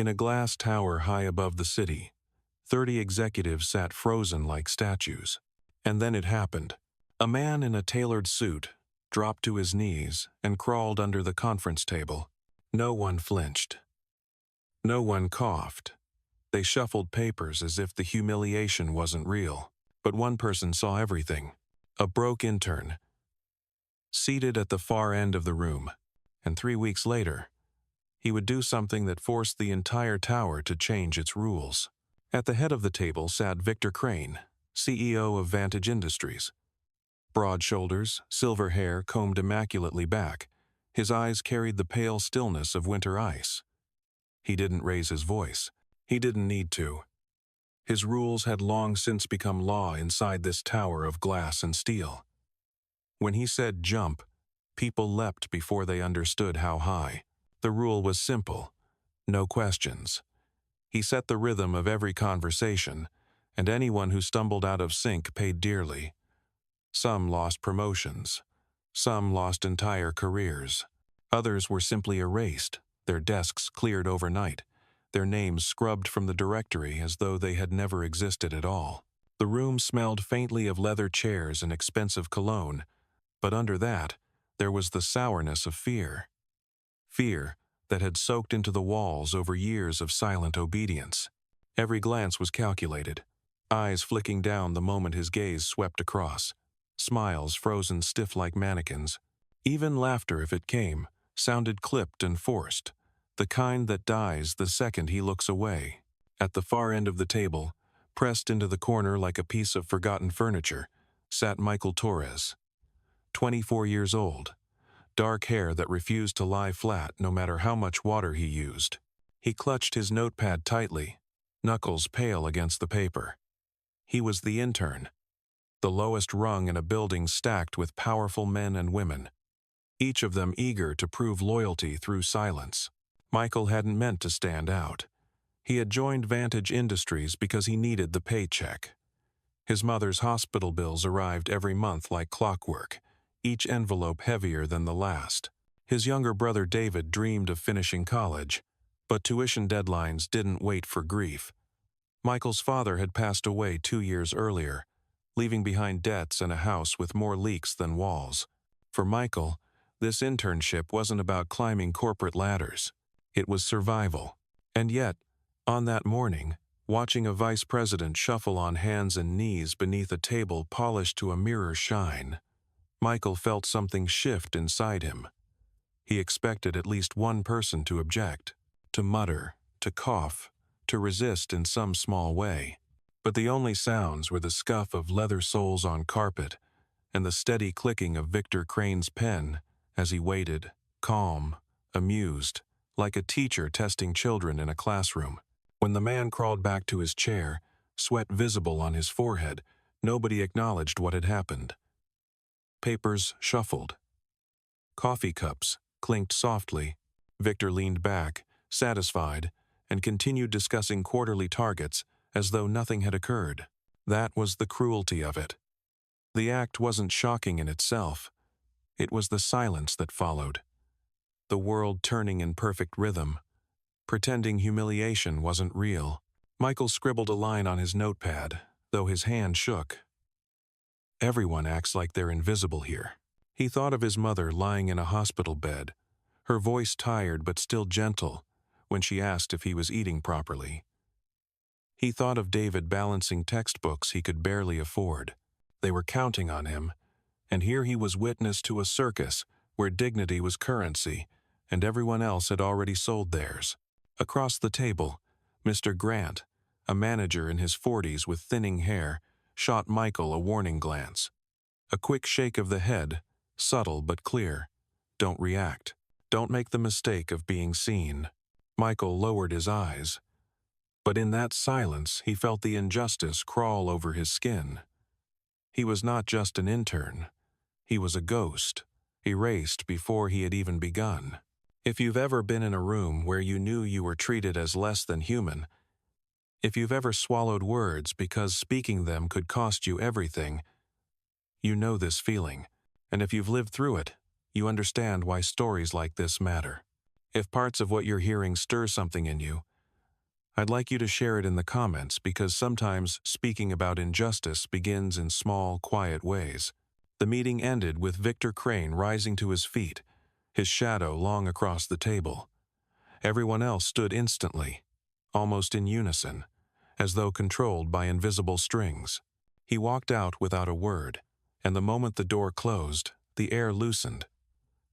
In a glass tower high above the city, 30 executives sat frozen like statues. And then it happened. A man in a tailored suit dropped to his knees and crawled under the conference table. No one flinched. No one coughed. They shuffled papers as if the humiliation wasn't real. But one person saw everything. A broke intern, seated at the far end of the room. And 3 weeks later, he would do something that forced the entire tower to change its rules. At the head of the table sat Victor Crane, CEO of Vantage Industries. Broad shoulders, silver hair combed immaculately back, his eyes carried the pale stillness of winter ice. He didn't raise his voice. He didn't need to. His rules had long since become law inside this tower of glass and steel. When he said jump, people leapt before they understood how high. The rule was simple: no questions. He set the rhythm of every conversation, and anyone who stumbled out of sync paid dearly. Some lost promotions. Some lost entire careers. Others were simply erased, their desks cleared overnight, their names scrubbed from the directory as though they had never existed at all. The room smelled faintly of leather chairs and expensive cologne, but under that, there was the sourness of fear. Fear that had soaked into the walls over years of silent obedience. Every glance was calculated, eyes flicking down the moment his gaze swept across, smiles frozen stiff like mannequins. Even laughter, if it came, sounded clipped and forced, the kind that dies the second he looks away. At the far end of the table, pressed into the corner like a piece of forgotten furniture, sat Michael Torres, 24 years old, dark hair that refused to lie flat no matter how much water he used. He clutched his notepad tightly, knuckles pale against the paper. He was the intern, the lowest rung in a building stacked with powerful men and women, each of them eager to prove loyalty through silence. Michael hadn't meant to stand out. He had joined Vantage Industries because he needed the paycheck. His mother's hospital bills arrived every month like clockwork, each envelope heavier than the last. His younger brother David dreamed of finishing college, but tuition deadlines didn't wait for grief. Michael's father had passed away 2 years earlier, leaving behind debts and a house with more leaks than walls. For Michael, this internship wasn't about climbing corporate ladders. It was survival. And yet, on that morning, watching a vice president shuffle on hands and knees beneath a table polished to a mirror shine, Michael felt something shift inside him. He expected at least one person to object, to mutter, to cough, to resist in some small way. But the only sounds were the scuff of leather soles on carpet and the steady clicking of Victor Crane's pen as he waited, calm, amused, like a teacher testing children in a classroom. When the man crawled back to his chair, sweat visible on his forehead, nobody acknowledged what had happened. Papers shuffled. Coffee cups clinked softly. Victor leaned back, satisfied, and continued discussing quarterly targets as though nothing had occurred. That was the cruelty of it. The act wasn't shocking in itself. It was the silence that followed. The world turning in perfect rhythm, pretending humiliation wasn't real. Michael scribbled a line on his notepad, though his hand shook. Everyone acts like they're invisible here. He thought of his mother lying in a hospital bed, her voice tired but still gentle, when she asked if he was eating properly. He thought of David balancing textbooks he could barely afford. They were counting on him, and here he was witness to a circus where dignity was currency, and everyone else had already sold theirs. Across the table, Mr. Grant, a manager in his 40s with thinning hair, shot Michael a warning glance. A quick shake of the head, subtle but clear. Don't react. Don't make the mistake of being seen. Michael lowered his eyes. But in that silence, he felt the injustice crawl over his skin. He was not just an intern. He was a ghost, erased before he had even begun. If you've ever been in a room where you knew you were treated as less than human, if you've ever swallowed words because speaking them could cost you everything, you know this feeling. And if you've lived through it, you understand why stories like this matter. If parts of what you're hearing stir something in you, I'd like you to share it in the comments because sometimes speaking about injustice begins in small, quiet ways. The meeting ended with Victor Crane rising to his feet, his shadow long across the table. Everyone else stood instantly, almost in unison, as though controlled by invisible strings. He walked out without a word, and the moment the door closed, the air loosened.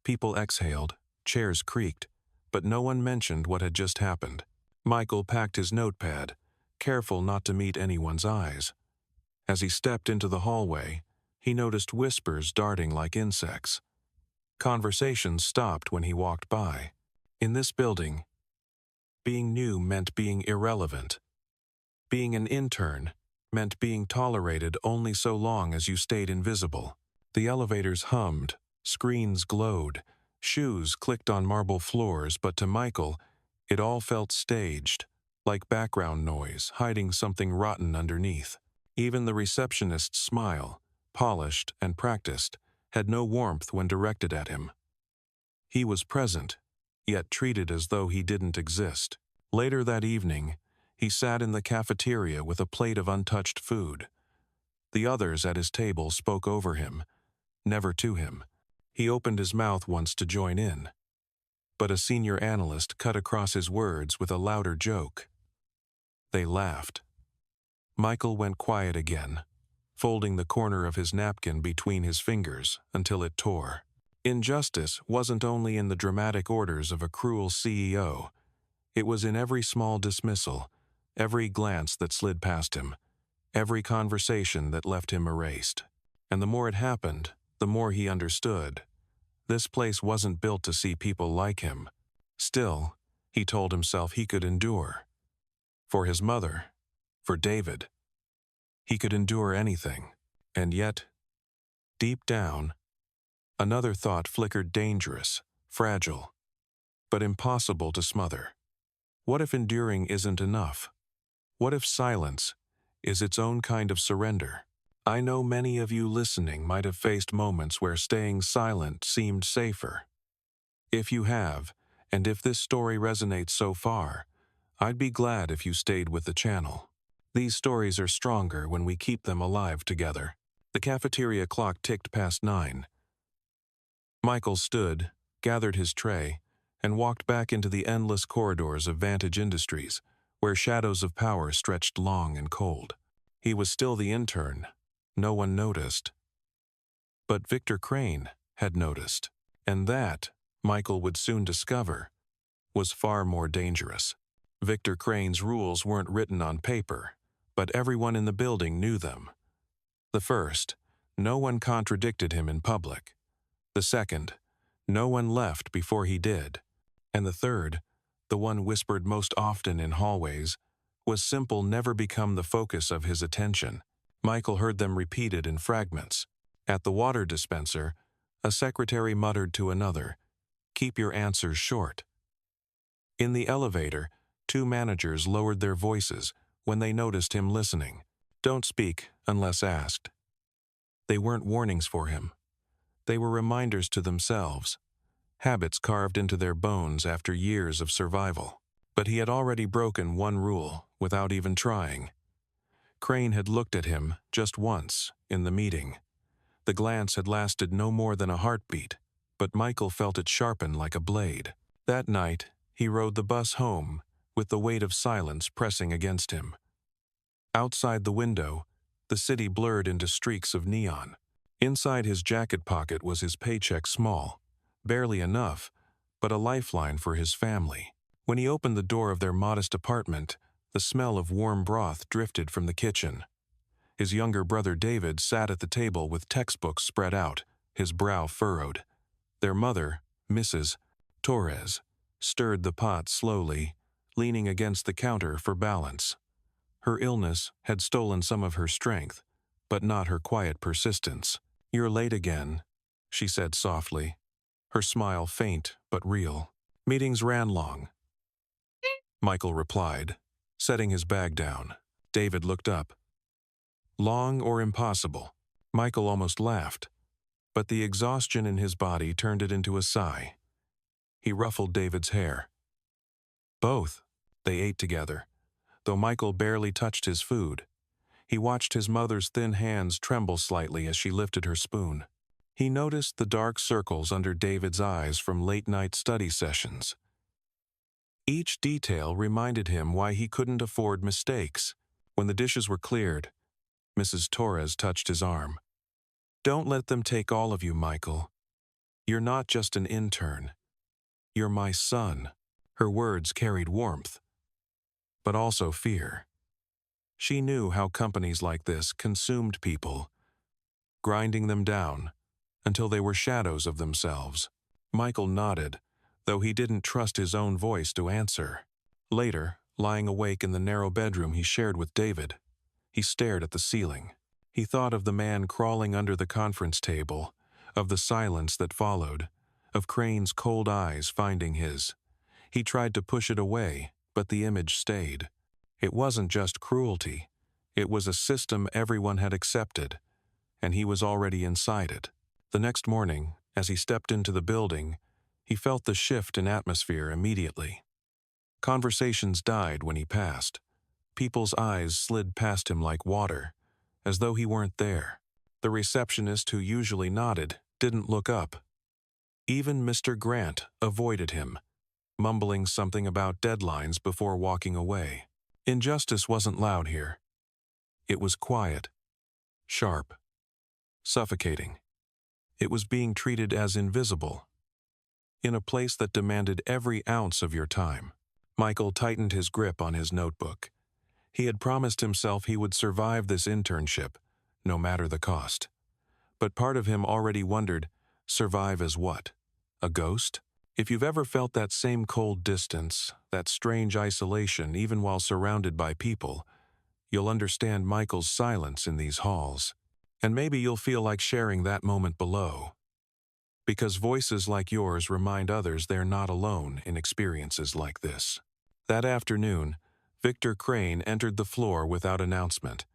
People exhaled, chairs creaked, but no one mentioned what had just happened. Michael packed his notepad, careful not to meet anyone's eyes. As he stepped into the hallway, he noticed whispers darting like insects. Conversations stopped when he walked by. In this building, being new meant being irrelevant. Being an intern meant being tolerated only so long as you stayed invisible. The elevators hummed, screens glowed, shoes clicked on marble floors, but to Michael, it all felt staged, like background noise hiding something rotten underneath. Even the receptionist's smile, polished and practiced, had no warmth when directed at him. He was present, yet treated as though he didn't exist. Later that evening, he sat in the cafeteria with a plate of untouched food. The others at his table spoke over him, never to him. He opened his mouth once to join in, but a senior analyst cut across his words with a louder joke. They laughed. Michael went quiet again, folding the corner of his napkin between his fingers until it tore. Injustice wasn't only in the dramatic orders of a cruel CEO. It was in every small dismissal, every glance that slid past him, every conversation that left him erased. And the more it happened, the more he understood. This place wasn't built to see people like him. Still, he told himself he could endure. For his mother, for David, he could endure anything. And yet, deep down, another thought flickered, dangerous, fragile, but impossible to smother. What if enduring isn't enough? What if silence is its own kind of surrender? I know many of you listening might have faced moments where staying silent seemed safer. If you have, and if this story resonates so far, I'd be glad if you stayed with the channel. These stories are stronger when we keep them alive together. The cafeteria clock ticked past 9. Michael stood, gathered his tray, and walked back into the endless corridors of Vantage Industries, where shadows of power stretched long and cold. He was still the intern. No one noticed. But Victor Crane had noticed, and that, Michael would soon discover, was far more dangerous. Victor Crane's rules weren't written on paper, but everyone in the building knew them. The first, no one contradicted him in public. The second, no one left before he did. And the third, the one whispered most often in hallways, was simple: never become the focus of his attention. Michael heard them repeated in fragments. At the water dispenser, a secretary muttered to another, "Keep your answers short." In the elevator, 2 managers lowered their voices when they noticed him listening. "Don't speak unless asked." They weren't warnings for him. They were reminders to themselves, habits carved into their bones after years of survival. But he had already broken one rule without even trying. Crane had looked at him just once in the meeting. The glance had lasted no more than a heartbeat, but Michael felt it sharpen like a blade. That night, he rode the bus home with the weight of silence pressing against him. Outside the window, the city blurred into streaks of neon. Inside his jacket pocket was his paycheck, small, barely enough, but a lifeline for his family. When he opened the door of their modest apartment, the smell of warm broth drifted from the kitchen. His younger brother David sat at the table with textbooks spread out, his brow furrowed. Their mother, Mrs. Torres, stirred the pot slowly, leaning against the counter for balance. Her illness had stolen some of her strength, but not her quiet persistence. "You're late again," she said softly, her smile faint but real. "Meetings ran long," Michael replied, setting his bag down. David looked up. "Long or impossible?" Michael almost laughed, but the exhaustion in his body turned it into a sigh. He ruffled David's hair. "Both." They ate together, though Michael barely touched his food. He watched his mother's thin hands tremble slightly as she lifted her spoon. He noticed the dark circles under David's eyes from late-night study sessions. Each detail reminded him why he couldn't afford mistakes. When the dishes were cleared, Mrs. Torres touched his arm. "Don't let them take all of you, Michael. You're not just an intern. You're my son." Her words carried warmth, but also fear. She knew how companies like this consumed people, grinding them down until they were shadows of themselves. Michael nodded, though he didn't trust his own voice to answer. Later, lying awake in the narrow bedroom he shared with David, he stared at the ceiling. He thought of the man crawling under the conference table, of the silence that followed, of Crane's cold eyes finding his. He tried to push it away, but the image stayed. It wasn't just cruelty. It was a system everyone had accepted, and he was already inside it. The next morning, as he stepped into the building, he felt the shift in atmosphere immediately. Conversations died when he passed. People's eyes slid past him like water, as though he weren't there. The receptionist, who usually nodded, didn't look up. Even Mr. Grant avoided him, mumbling something about deadlines before walking away. Injustice wasn't loud here. It was quiet, sharp, suffocating. It was being treated as invisible, in a place that demanded every ounce of your time. Michael tightened his grip on his notebook. He had promised himself he would survive this internship, no matter the cost. But part of him already wondered, survive as what? A ghost? If you've ever felt that same cold distance, that strange isolation even while surrounded by people, you'll understand Michael's silence in these halls. And maybe you'll feel like sharing that moment below. Because voices like yours remind others they're not alone in experiences like this. That afternoon, Victor Crane entered the floor without announcement.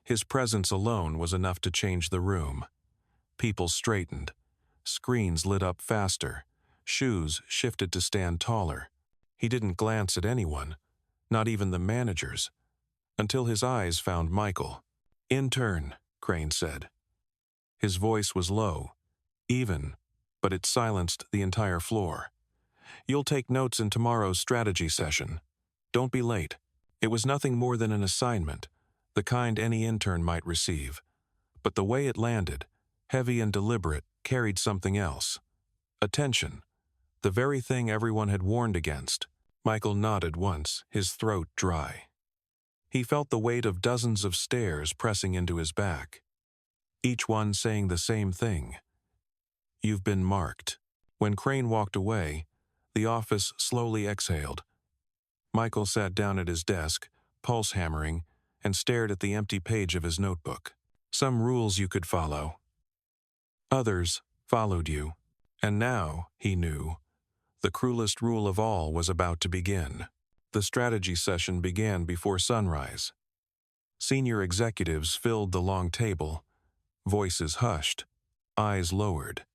His presence alone was enough to change the room. People straightened. Screens lit up faster. Shoes shifted to stand taller. He didn't glance at anyone, not even the managers, until his eyes found Michael. "Intern," Crane said. His voice was low, even, but it silenced the entire floor. "You'll take notes in tomorrow's strategy session. Don't be late." It was nothing more than an assignment, the kind any intern might receive. But the way it landed, heavy and deliberate, carried something else. Attention. The very thing everyone had warned against. Michael nodded once, his throat dry. He felt the weight of dozens of stares pressing into his back, each one saying the same thing. "You've been marked." When Crane walked away, the office slowly exhaled. Michael sat down at his desk, pulse hammering, and stared at the empty page of his notebook. Some rules you could follow. Others followed you. And now, he knew, the cruelest rule of all was about to begin. The strategy session began before sunrise. Senior executives filled the long table, voices hushed, eyes lowered.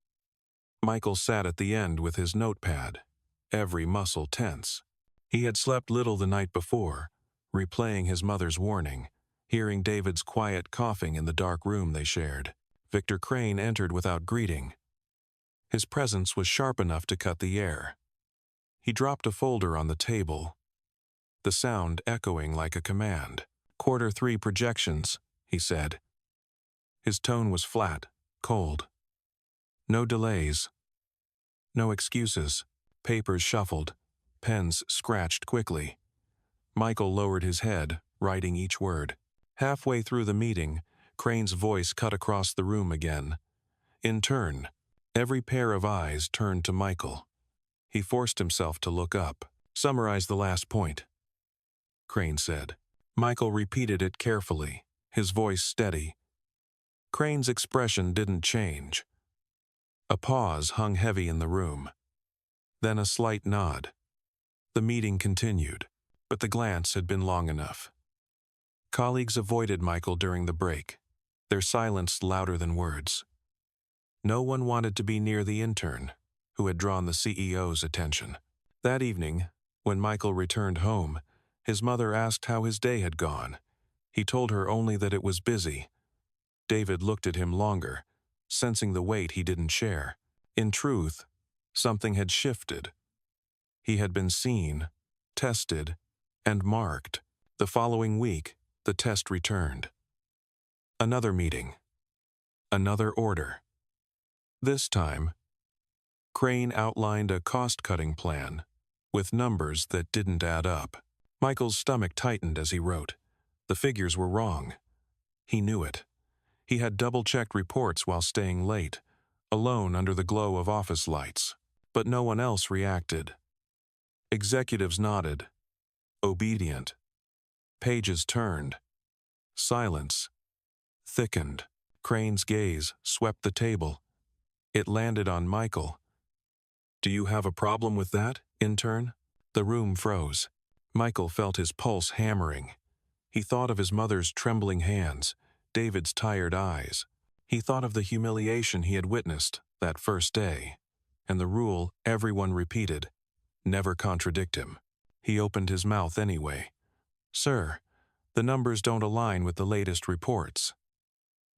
Michael sat at the end with his notepad, every muscle tense. He had slept little the night before, replaying his mother's warning, hearing David's quiet coughing in the dark room they shared. Victor Crane entered without greeting. His presence was sharp enough to cut the air. He dropped a folder on the table, the sound echoing like a command. "Q3 projections," he said. His tone was flat, cold. No delays. No excuses. Papers shuffled. Pens scratched quickly. Michael lowered his head, writing each word. Halfway through the meeting, Crane's voice cut across the room again. "Intern." Every pair of eyes turned to Michael. He forced himself to look up. "Summarize the last point," Crane said. Michael repeated it carefully, his voice steady. Crane's expression didn't change. A pause hung heavy in the room. Then a slight nod. The meeting continued, but the glance had been long enough. Colleagues avoided Michael during the break, their silence louder than words. No one wanted to be near the intern, who had drawn the CEO's attention. That evening, when Michael returned home, His mother asked how his day had gone. He told her only that it was busy. David looked at him longer, sensing the weight he didn't share. In truth, something had shifted. He had been seen, tested, and marked. The following week, the test returned. Another meeting. Another order. This time, Crane outlined a cost-cutting plan with numbers that didn't add up. Michael's stomach tightened as he wrote. The figures were wrong. He knew it. He had double-checked reports while staying late, alone under the glow of office lights. But no one else reacted. Executives nodded, obedient. Pages turned. Silence thickened. Crane's gaze swept the table. It landed on Michael. "Do you have a problem with that, intern?" The room froze. Michael felt his pulse hammering. He thought of his mother's trembling hands, David's tired eyes. He thought of the humiliation he had witnessed that first day, and the rule everyone repeated: never contradict him. He opened his mouth anyway. "Sir, the numbers don't align with the latest reports.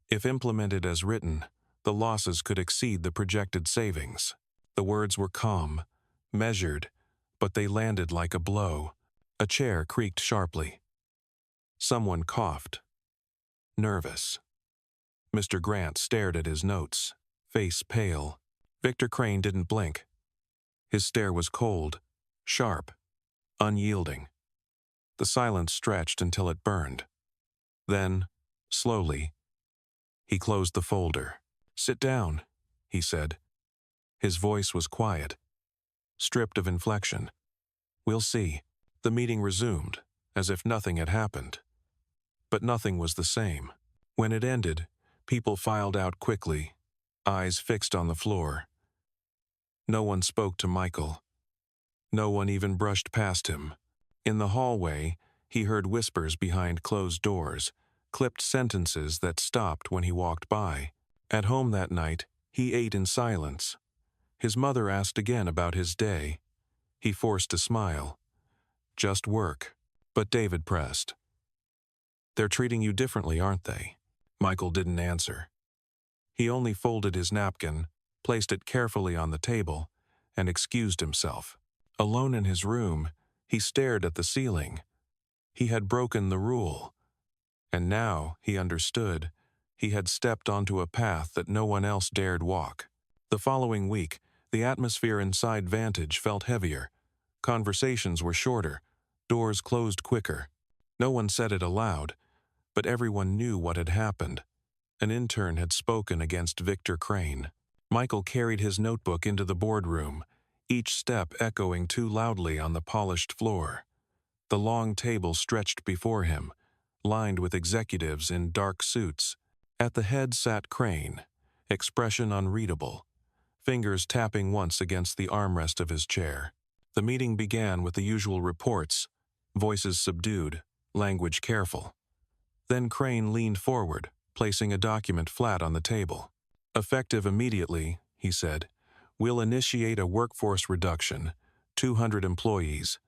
If implemented as written, the losses could exceed the projected savings." The words were calm, measured, but they landed like a blow. A chair creaked sharply. Someone coughed. Nervous. Mr. Grant stared at his notes, face pale. Victor Crane didn't blink. His stare was cold, sharp, unyielding. The silence stretched until it burned. Then, slowly, he closed the folder. "Sit down," he said. His voice was quiet, stripped of inflection. "We'll see." The meeting resumed, as if nothing had happened. But nothing was the same. When it ended, people filed out quickly, eyes fixed on the floor. No one spoke to Michael. No one even brushed past him. In the hallway, he heard whispers behind closed doors, clipped sentences that stopped when he walked by. At home that night, he ate in silence. His mother asked again about his day. He forced a smile. "Just work." But David pressed. "They're treating you differently, aren't they?" Michael didn't answer. He only folded his napkin, placed it carefully on the table, and excused himself. Alone in his room, he stared at the ceiling. He had broken the rule. And now, he understood, he had stepped onto a path that no one else dared walk. The following week, the atmosphere inside Vantage felt heavier. Conversations were shorter, doors closed quicker. No one said it aloud, but everyone knew what had happened. An intern had spoken against Victor Crane. Michael carried his notebook into the boardroom, each step echoing too loudly on the polished floor. The long table stretched before him, lined with executives in dark suits. At the head sat Crane, expression unreadable, fingers tapping once against the armrest of his chair. The meeting began with the usual reports, voices subdued, language careful. Then Crane leaned forward, placing a document flat on the table. "Effective immediately," he said, "we'll initiate a workforce reduction, 200 employees.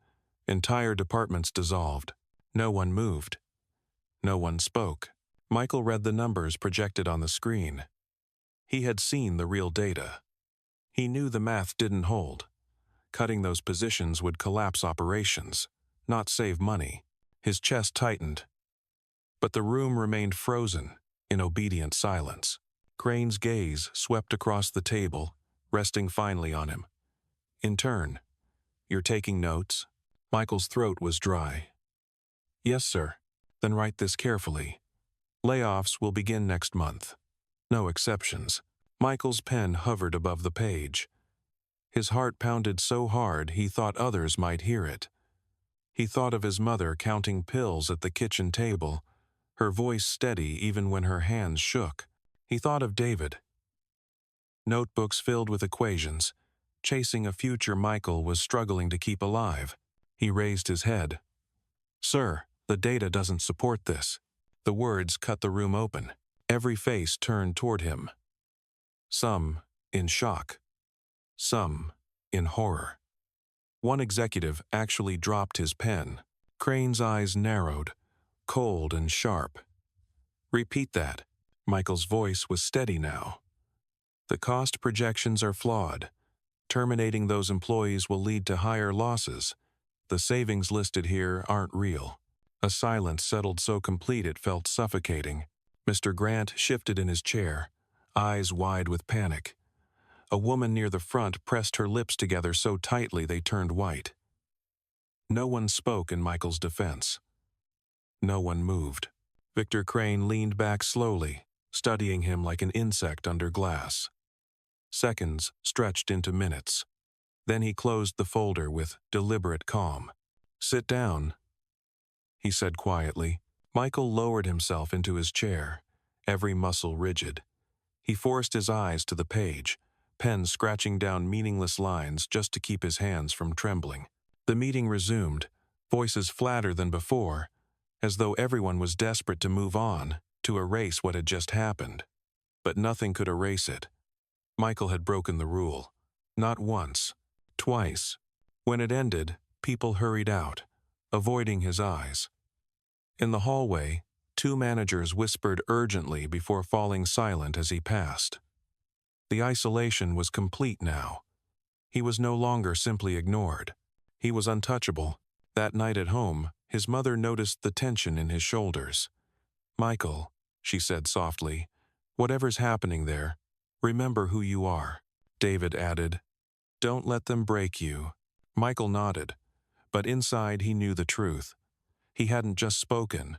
Entire departments dissolved." No one moved. No one spoke. Michael read the numbers projected on the screen. He had seen the real data. He knew the math didn't hold. Cutting those positions would collapse operations, not save money. His chest tightened. But the room remained frozen, in obedient silence. Crane's gaze swept across the table, resting finally on him. "Intern, you're taking notes?" Michael's throat was dry. "Yes, sir." "Then write this carefully. Layoffs will begin next month. No exceptions." Michael's pen hovered above the page. His heart pounded so hard he thought others might hear it. He thought of his mother counting pills at the kitchen table, her voice steady even when her hands shook. He thought of David. Notebooks filled with equations, chasing a future Michael was struggling to keep alive. He raised his head. "Sir, the data doesn't support this." The words cut the room open. Every face turned toward him. Some in shock. Some in horror. One executive actually dropped his pen. Crane's eyes narrowed, cold and sharp. "Repeat that." Michael's voice was steady now. "The cost projections are flawed. Terminating those employees will lead to higher losses. The savings listed here aren't real." A silence settled so complete it felt suffocating. Mr. Grant shifted in his chair, eyes wide with panic. A woman near the front pressed her lips together so tightly they turned white. No one spoke in Michael's defense. No one moved. Victor Crane leaned back slowly, studying him like an insect under glass. Seconds stretched into minutes. Then he closed the folder with deliberate calm. "Sit down," he said quietly. Michael lowered himself into his chair, every muscle rigid. He forced his eyes to the page, pen scratching down meaningless lines just to keep his hands from trembling. The meeting resumed, voices flatter than before, as though everyone was desperate to move on, to erase what had just happened. But nothing could erase it. Michael had broken the rule. Not once, twice. When it ended, people hurried out, avoiding his eyes. In the hallway, two managers whispered urgently before falling silent as he passed. The isolation was complete now. He was no longer simply ignored. He was untouchable. That night at home, his mother noticed the tension in his shoulders. "Michael," she said softly, "whatever's happening there, remember who you are." David added, "Don't let them break you." Michael nodded, but inside he knew the truth. He hadn't just spoken.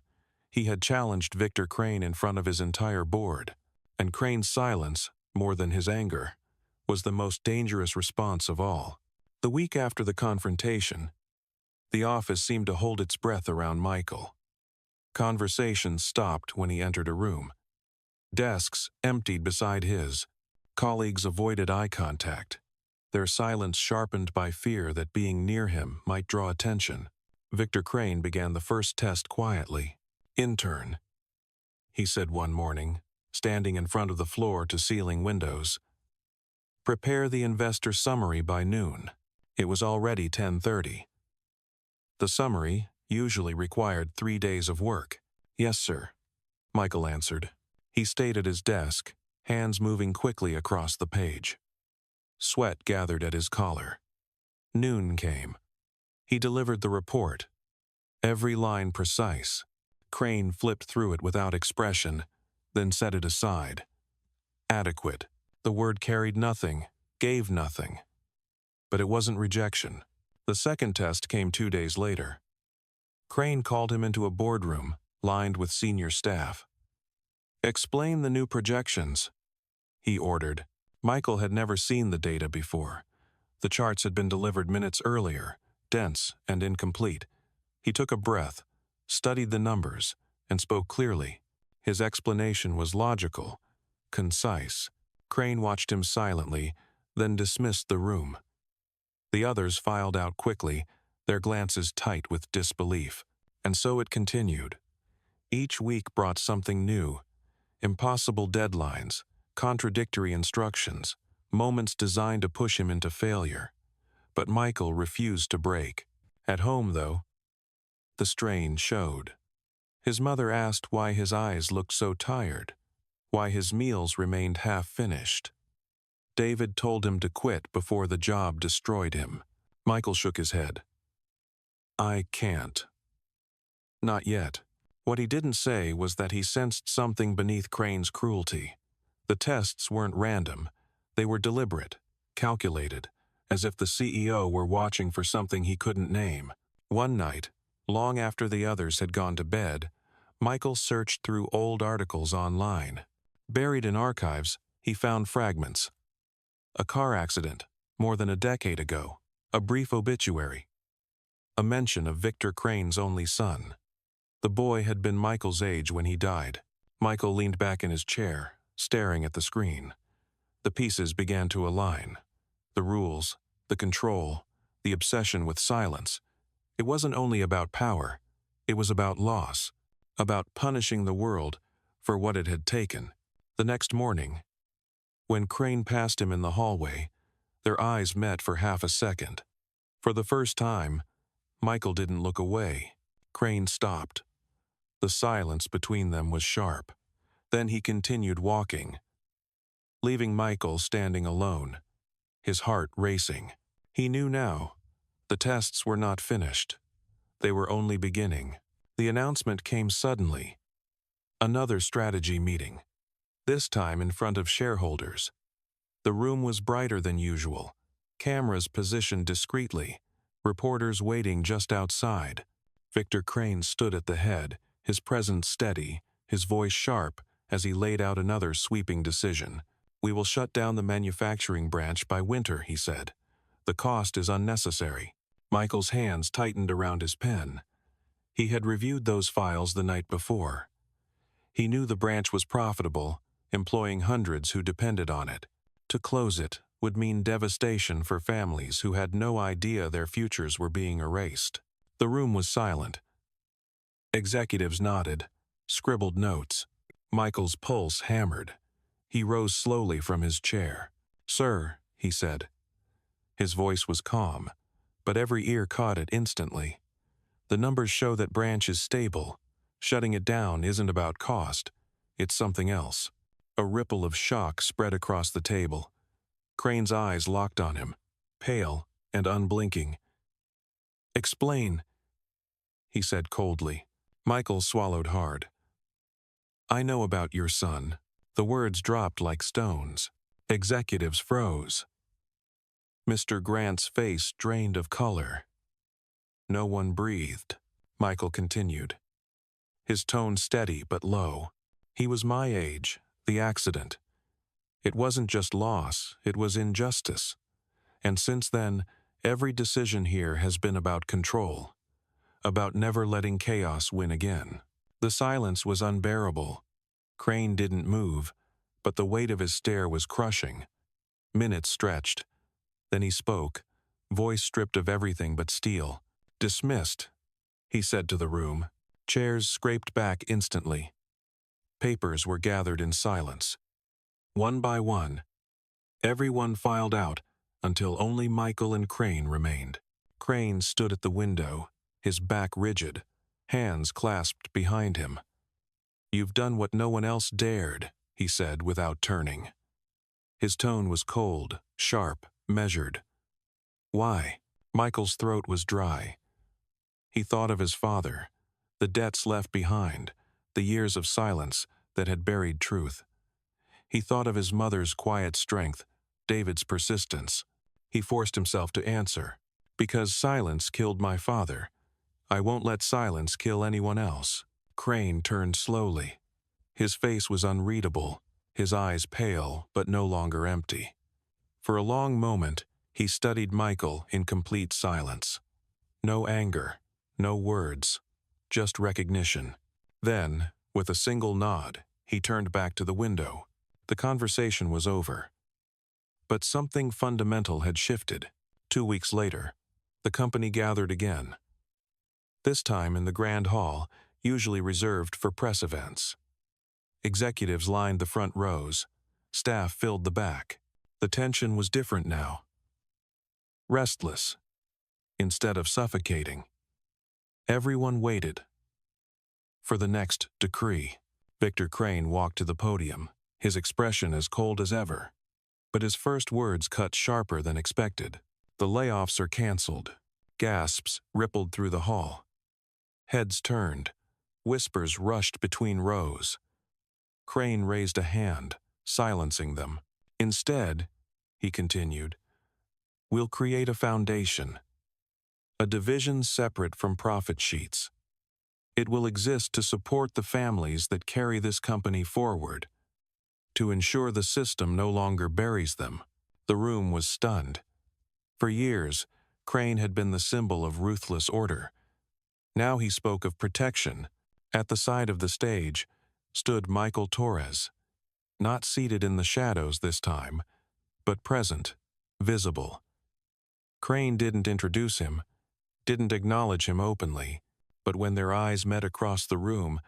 He had challenged Victor Crane in front of his entire board, and Crane's silence, more than his anger, was the most dangerous response of all. The week after the confrontation, the office seemed to hold its breath around Michael. Conversations stopped when he entered a room. Desks emptied beside his. Colleagues avoided eye contact, their silence sharpened by fear that being near him might draw attention. Victor Crane began the first test quietly. "Intern," he said one morning, standing in front of the floor-to-ceiling windows. "Prepare the investor summary by noon." It was already 10:30. The summary usually required 3 days of work. "Yes, sir," Michael answered. He stayed at his desk, hands moving quickly across the page. Sweat gathered at his collar. Noon came. He delivered the report, every line precise. Crane flipped through it without expression, then set it aside. Adequate. The word carried nothing, gave nothing. But it wasn't rejection. The second test came 2 days later. Crane called him into a boardroom, lined with senior staff. "Explain the new projections," he ordered. Michael had never seen the data before. The charts had been delivered minutes earlier, dense and incomplete. He took a breath, studied the numbers, and spoke clearly. His explanation was logical, concise. Crane watched him silently, then dismissed the room. The others filed out quickly, their glances tight with disbelief. And so it continued. Each week brought something new. Impossible deadlines, contradictory instructions, moments designed to push him into failure. But Michael refused to break. At home, though, the strain showed. His mother asked why his eyes looked so tired, why his meals remained half-finished. David told him to quit before the job destroyed him. Michael shook his head. "I can't." Not yet. What he didn't say was that he sensed something beneath Crane's cruelty. The tests weren't random. They were deliberate, calculated, as if the CEO were watching for something he couldn't name. One night, long after the others had gone to bed, Michael searched through old articles online. Buried in archives, he found fragments. A car accident, more than a decade ago. A brief obituary. A mention of Victor Crane's only son. The boy had been Michael's age when he died. Michael leaned back in his chair, staring at the screen. The pieces began to align. The rules, the control, the obsession with silence. It wasn't only about power. It was about loss, about punishing the world for what it had taken. The next morning, when Crane passed him in the hallway, their eyes met for half a second. For the first time, Michael didn't look away. Crane stopped. The silence between them was sharp. Then he continued walking, leaving Michael standing alone, his heart racing. He knew now. The tests were not finished. They were only beginning. The announcement came suddenly. Another strategy meeting. This time in front of shareholders. The room was brighter than usual. Cameras positioned discreetly. Reporters waiting just outside. Victor Crane stood at the head, his presence steady, his voice sharp, as he laid out another sweeping decision. "We will shut down the manufacturing branch by winter," he said. "The cost is unnecessary." Michael's hands tightened around his pen. He had reviewed those files the night before. He knew the branch was profitable, employing hundreds who depended on it. To close it would mean devastation for families who had no idea their futures were being erased. The room was silent. Executives nodded, scribbled notes. Michael's pulse hammered. He rose slowly from his chair. "Sir," he said. His voice was calm, but every ear caught it instantly. "The numbers show that branch is stable. Shutting it down isn't about cost. It's something else." A ripple of shock spread across the table. Crane's eyes locked on him, pale and unblinking. "Explain," he said coldly. Michael swallowed hard. "I know about your son." The words dropped like stones. Executives froze. Mr. Grant's face drained of color. No one breathed. Michael continued, his tone steady but low. "He was my age, the accident. It wasn't just loss, it was injustice. And since then, every decision here has been about control, about never letting chaos win again." The silence was unbearable. Crane didn't move, but the weight of his stare was crushing. Minutes stretched. Then he spoke, voice stripped of everything but steel. "Dismissed," he said to the room. Chairs scraped back instantly. Papers were gathered in silence. One by one, everyone filed out until only Michael and Crane remained. Crane stood at the window, his back rigid, hands clasped behind him. "You've done what no one else dared," he said without turning. His tone was cold, sharp, measured. "Why?" Michael's throat was dry. He thought of his father, the debts left behind, the years of silence that had buried truth. He thought of his mother's quiet strength, David's persistence. He forced himself to answer. "Because silence killed my father. I won't let silence kill anyone else." Crane turned slowly. His face was unreadable, his eyes pale but no longer empty. For a long moment, he studied Michael in complete silence. No anger, no words, just recognition. Then, with a single nod, he turned back to the window. The conversation was over. But something fundamental had shifted. 2 weeks later, the company gathered again. This time in the Grand Hall, usually reserved for press events. Executives lined the front rows. Staff filled the back. The tension was different now. Restless, instead of suffocating. Everyone waited for the next decree. Victor Crane walked to the podium, his expression as cold as ever. But his first words cut sharper than expected. "The layoffs are canceled." Gasps rippled through the hall. Heads turned. Whispers rushed between rows. Crane raised a hand, silencing them. "Instead," he continued, "we'll create a foundation. A division separate from profit sheets. It will exist to support the families that carry this company forward, to ensure the system no longer buries them." The room was stunned. For years, Crane had been the symbol of ruthless order. Now he spoke of protection. At the side of the stage stood Michael Torres, not seated in the shadows this time, but present, visible. Crane didn't introduce him, didn't acknowledge him openly, but when their eyes met across the room,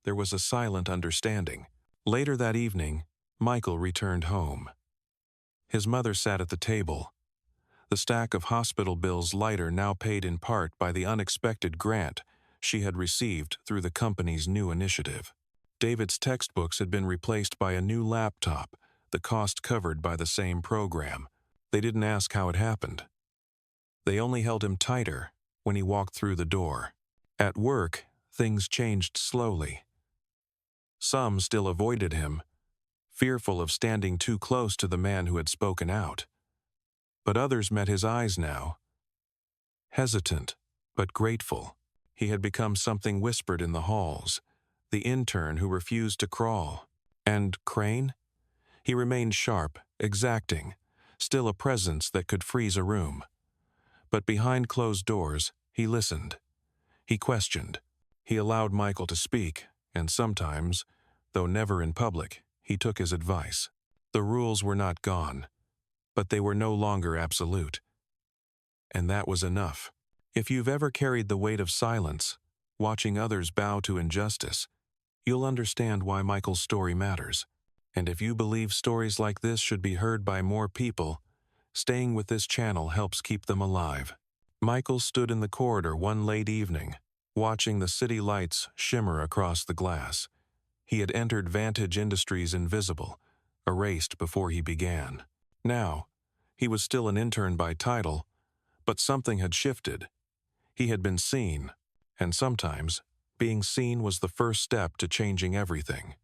there was a silent understanding. Later that evening, Michael returned home. His mother sat at the table, the stack of hospital bills lighter now paid in part by the unexpected grant she had received through the company's new initiative. David's textbooks had been replaced by a new laptop, the cost covered by the same program. They didn't ask how it happened. They only held him tighter when he walked through the door. At work, things changed slowly. Some still avoided him, fearful of standing too close to the man who had spoken out. But others met his eyes now, hesitant but grateful. He had become something whispered in the halls, the intern who refused to crawl. And Crane? He remained sharp, exacting, still a presence that could freeze a room. But behind closed doors, he listened. He questioned. He allowed Michael to speak, and sometimes, though never in public, he took his advice. The rules were not gone, but they were no longer absolute. And that was enough. If you've ever carried the weight of silence, watching others bow to injustice, you'll understand why Michael's story matters. And if you believe stories like this should be heard by more people, staying with this channel helps keep them alive. Michael stood in the corridor one late evening, watching the city lights shimmer across the glass. He had entered Vantage Industries invisible, erased before he began. Now, he was still an intern by title, but something had shifted. He had been seen, and sometimes, being seen was the first step to changing everything.